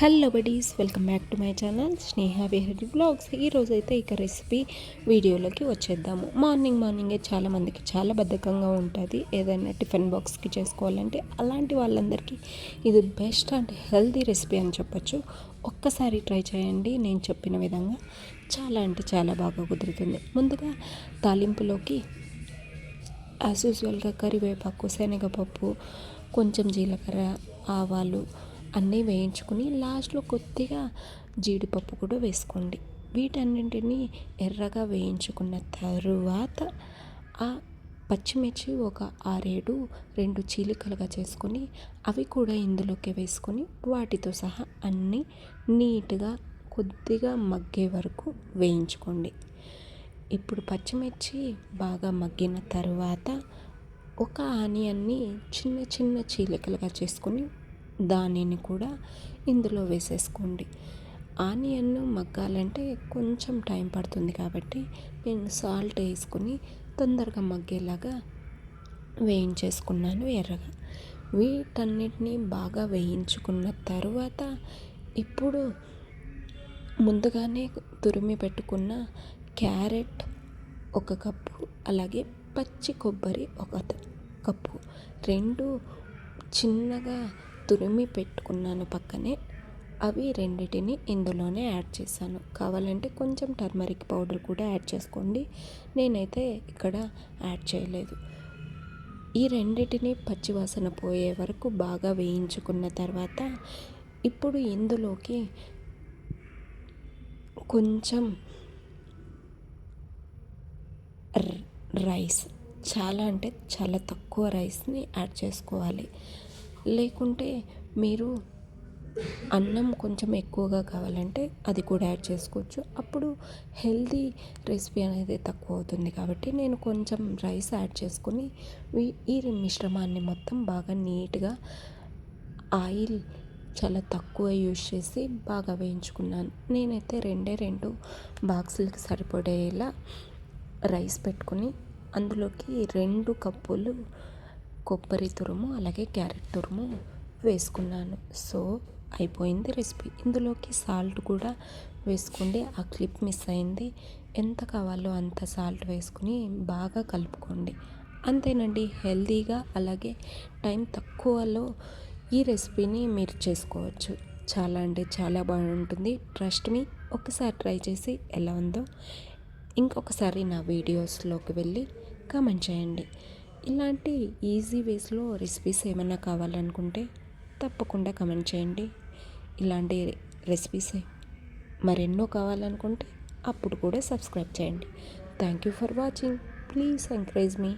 Hello buddies, welcome back to my channel Sneha Vihari vlogs. ఈరోజైతే ఇక recipe వీడియోలోకి వచ్చేద్దాము. మార్నింగే చాలామందికి చాలా బద్ధకంగా ఉంటుంది ఏదైనా టిఫిన్ బాక్స్కి చేసుకోవాలంటే. అలాంటి వాళ్ళందరికీ ఇది బెస్ట్ అండ్ హెల్తీ రెసిపీ అని చెప్పొచ్చు. ఒక్కసారి ట్రై చేయండి, నేను చెప్పిన విధంగా చాలా అంటే చాలా బాగా కుదురుతుంది. ముందుగా తాలింపులోకి యాజ్ యూజువల్గా కరివేపాకు, శనగపప్పు, కొంచెం జీలకర్ర, ఆవాలు అన్నీ వేయించుకుని లాస్ట్లో కొద్దిగా జీడిపప్పు కూడా వేసుకోండి. వీటన్నింటినీ ఎర్రగా వేయించుకున్న తరువాత ఆ పచ్చిమిర్చి ఒక 6-7 2 చీలికలుగా చేసుకొని అవి కూడా ఇందులోకి వేసుకొని వాటితో సహా అన్నీ నీట్గా కొద్దిగా మగ్గే వరకు వేయించుకోండి. ఇప్పుడు పచ్చిమిర్చి బాగా మగ్గిన తరువాత ఒక ఆనియన్ని చిన్న చిన్న చీలికలుగా చేసుకొని దానిని కూడా ఇందులో వేసేసుకోండి. ఆనియన్ మగ్గాలంటే కొంచెం టైం పడుతుంది కాబట్టి నేను సాల్ట్ వేసుకొని తొందరగా మగ్గేలాగా వేయించేసుకున్నాను ఎర్రగా. వీటన్నిటిని బాగా వేయించుకున్న తర్వాత ఇప్పుడు ముందుగానే తురిమి పెట్టుకున్న క్యారెట్ 1 కప్పు, అలాగే పచ్చి కొబ్బరి 1 కప్పు, 2 చిన్నగా తురిమి పెట్టుకున్నాను పక్కనే. అవి రెండిటిని ఇందులోనే యాడ్ చేశాను. కావాలంటే కొంచెం టర్మరిక్ పౌడర్ కూడా యాడ్ చేసుకోండి, నేనైతే ఇక్కడ యాడ్ చేయలేదు. ఈ రెండిటిని పచ్చివాసన పోయే వరకు బాగా వేయించుకున్న తర్వాత ఇప్పుడు ఇందులోకి కొంచెం రైస్, చాలా అంటే చాలా తక్కువ రైస్ని యాడ్ చేసుకోవాలి. లేకుంటే మీరు అన్నం కొంచెం ఎక్కువగా కావాలంటే అది కూడా యాడ్ చేసుకోవచ్చు. అప్పుడు హెల్తీ రెసిపీ అనేది తక్కువ అవుతుంది కాబట్టి నేను కొంచెం రైస్ యాడ్ చేసుకొని ఈ మిశ్రమాన్ని మొత్తం బాగా నీట్గా ఆయిల్ చాలా తక్కువ యూజ్ చేసి బాగా వేయించుకున్నాను. నేనైతే 2 బాక్సులకి సరిపడేలా రైస్ పెట్టుకొని అందులోకి 2 కప్పులు కొబ్బరి తురుము, అలాగే క్యారెట్ తురుము వేసుకున్నాను. సో అయిపోయింది రెసిపీ. ఇందులోకి సాల్ట్ కూడా వేసుకోండి. ఆ క్లిప్ మిస్ అయింది. ఎంత కావాలో అంత సాల్ట్ వేసుకుని బాగా కలుపుకోండి. అంతేనండి, హెల్తీగా అలాగే టైం తక్కువలో ఈ రెసిపీని మీరు చేసుకోవచ్చు. చాలా అంటే చాలా బాగుంటుంది. ట్రస్ట్ మీ, ఒకసారి ట్రై చేసి ఎలా ఉందో ఇంకొకసారి నా వీడియోస్లోకి వెళ్ళి కామెంట్ చేయండి. ఇలాంటి ఈజీ వేస్లో రెసిపీస్ ఏమైనా కావాలనుకుంటే తప్పకుండా కామెంట్ చేయండి. ఇలాంటి రెసిపీస్ మరెన్నో కావాలనుకుంటే అప్పుడు కూడా సబ్స్క్రైబ్ చేయండి. Thank you for watching. Please encourage me.